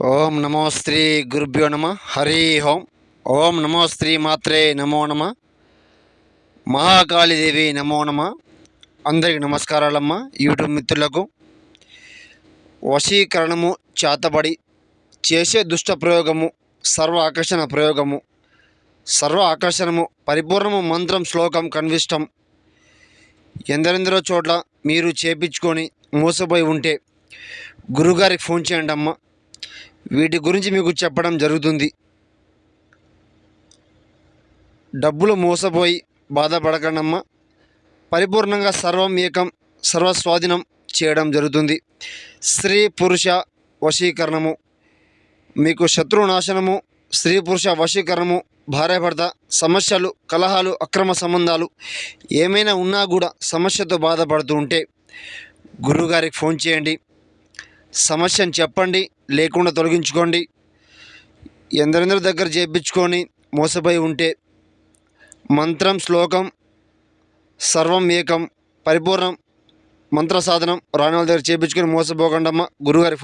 ఓం నమో శ్రీ గురుభ్యో నమ హరి ఓం. ఓం నమో శ్రీ మాత్రే నమో నమ. మహాకాళీదేవి నమో నమ. అందరికి నమస్కారాలమ్మ. యూట్యూబ్ మిత్రులకు వశీకరణము చేతబడి చేసే దుష్ట ప్రయోగము సర్వ ఆకర్షణ ప్రయోగము సర్వ ఆకర్షణము పరిపూర్ణము మంత్రం శ్లోకం కన్విష్టం ఎందరెందరో చోట్ల మీరు చేపించుకొని మోసపోయి ఉంటే గురుగారికి ఫోన్ చేయండి అమ్మ. వీటి గురించి మీకు చెప్పడం జరుగుతుంది. డబ్బులు మోసపోయి బాధపడకండమ్మ. పరిపూర్ణంగా సర్వం ఏకం సర్వస్వాధీనం చేయడం జరుగుతుంది. స్త్రీ పురుష వశీకరణము, మీకు శత్రునాశనము, స్త్రీ పురుష వశీకరణము, భార్యాభర్త సమస్యలు, కలహాలు, అక్రమ సంబంధాలు ఏమైనా ఉన్నా కూడా సమస్యతో బాధపడుతూ ఉంటే గురువుగారికి ఫోన్ చేయండి. సమస్యను చెప్పండి, లేకుండా తొలగించుకోండి. ఎందరెందరి దగ్గర చేయించుకొని మోసపోయి ఉంటే మంత్రం శ్లోకం సర్వం ఏకం పరిపూర్ణం మంత్ర సాధనం రాని వాళ్ళ దగ్గర చేయించుకొని మోసపోకండమ్మ. గురుగారి